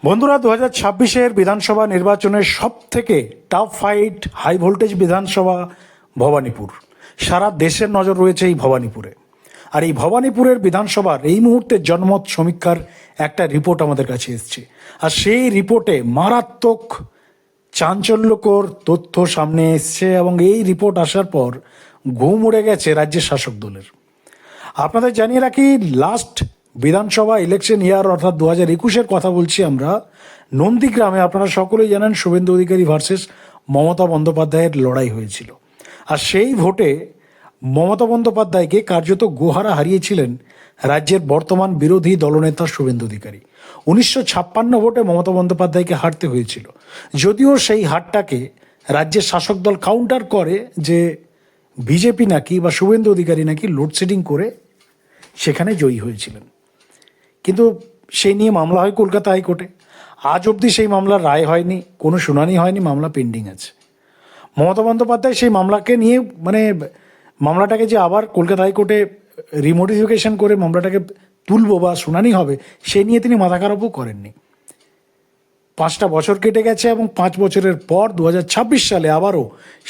বন্ধুরা, 2026-এর বিধানসভা নির্বাচনের সব থেকে টাফ ফাইট, হাই ভোল্টেজ বিধানসভা ভবানীপুর। সারা দেশের নজর রয়েছে এই ভবানীপুরে। আর এই ভবানীপুরের বিধানসভার এই মুহূর্তে জনমত সমীক্ষার একটা রিপোর্ট আমাদের কাছে এসছে। আর সেই রিপোর্টে মারাত্মক চাঞ্চল্যকর তথ্য সামনে এসছে এবং এই রিপোর্ট আসার পর ঘুম উড়ে গেছে রাজ্যের শাসক দলের। আপনাদের জানিয়ে রাখি, লাস্ট বিধানসভা ইলেকশন ইয়ার অর্থাৎ 2021-এর কথা বলছি আমরা। নন্দীগ্রামে আপনারা সকলেই জানেন শুভেন্দু অধিকারী ভার্সেস মমতা বন্দ্যোপাধ্যায়ের লড়াই হয়েছিল। আর সেই ভোটে মমতা বন্দ্যোপাধ্যায়কে কার্যত গোহারা হারিয়েছিলেন রাজ্যের বর্তমান বিরোধী দলনেতা শুভেন্দু অধিকারী। 1956 ভোটে মমতা বন্দ্যোপাধ্যায়কে হারতে হয়েছিল। যদিও সেই হারটাকে রাজ্যের শাসক দল কাউন্টার করে যে বিজেপি নাকি বা শুভেন্দু অধিকারী নাকি লোডশেডিং করে সেখানে জয়ী হয়েছিলেন। কিন্তু সেই নিয়ে মামলা হয় কলকাতা হাইকোর্টে। আজ অবধি সেই মামলার রায় হয়নি, কোনো শুনানি হয়নি, মামলা পেন্ডিং আছে। মমতা বন্দ্যোপাধ্যায় সেই মামলাকে নিয়ে মামলাটাকে যে আবার কলকাতা হাইকোর্টে রিমোডিফিকেশন করে মামলাটাকে তুলব বা শুনানি হবে সেই নিয়ে তিনি মাথা খারাপও করেননি। 5টা বছর কেটে গেছে এবং 5 বছরের পর 2026 সালে আবারও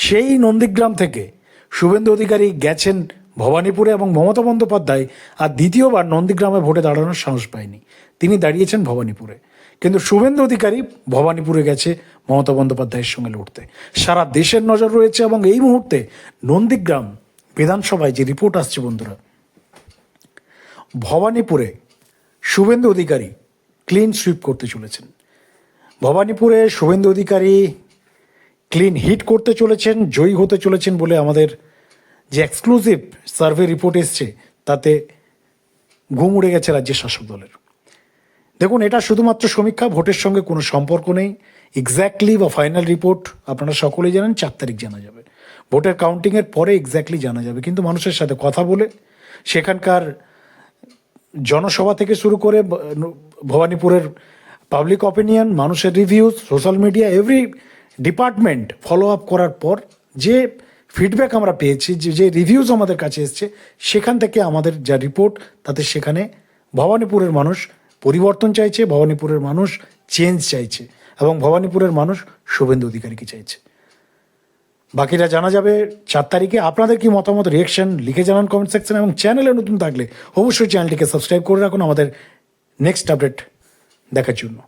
সেই নন্দীগ্রাম থেকে শুভেন্দু অধিকারী গেছেন ভবানীপুরে এবং মমতা বন্দ্যোপাধ্যায় আর দ্বিতীয়বার নন্দীগ্রামে ভোটে দাঁড়ানোর সাহস পায়নি, তিনি দাঁড়িয়েছেন ভবানীপুরে। কিন্তু শুভেন্দু অধিকারী ভবানীপুরে গেছে মমতা বন্দ্যোপাধ্যায়ের সঙ্গে লড়তে। সারা দেশের নজর রয়েছে এবং এই মুহূর্তে নন্দীগ্রাম বিধানসভায় যে রিপোর্ট আসছে বন্ধুরা, ভবানীপুরে শুভেন্দু অধিকারী ক্লিন সুইপ করতে চলেছেন। ভবানীপুরে শুভেন্দু অধিকারী ক্লিন হিট করতে চলেছেন, জয়ী হতে চলেছেন বলে আমাদের যে এক্সক্লুসিভ সার্ভে রিপোর্ট এসছে তাতে ঘুম উড়ে গেছে রাজ্যের শাসক দলের। দেখুন, এটা শুধুমাত্র সমীক্ষা, ভোটের সঙ্গে কোনো সম্পর্ক নেই। এক্স্যাক্টলি বা ফাইনাল রিপোর্ট আপনারা সকলেই জানেন 4 তারিখ জানা যাবে। ভোটের কাউন্টিংয়ের পরে এক্স্যাক্টলি জানা যাবে। কিন্তু মানুষের সাথে কথা বলে, সেখানকার জনসভা থেকে শুরু করে ভবানীপুরের পাবলিক অপিনিয়ন, মানুষের reviews, social media, every department follow up করার পর যে ফিডব্যাক আমরা পেয়েছি, যে রিভিউজ আমাদের কাছে এসছে, সেখান থেকে আমাদের যা রিপোর্ট তাতে সেখানে ভবানীপুরের মানুষ পরিবর্তন চাইছে, ভবানীপুরের মানুষ চেঞ্জ চাইছে এবং ভবানীপুরের মানুষ শুভেন্দু অধিকারীকে চাইছে। বাকিটা জানা যাবে 4 তারিখে। আপনাদের কি মতামত, রিয়াকশন লিখে জানান কমেন্ট সেকশনে এবং চ্যানেলে নতুন থাকলে অবশ্যই চ্যানেলটিকে সাবস্ক্রাইব করে রাখুন আমাদের নেক্সট আপডেট দেখার জন্য।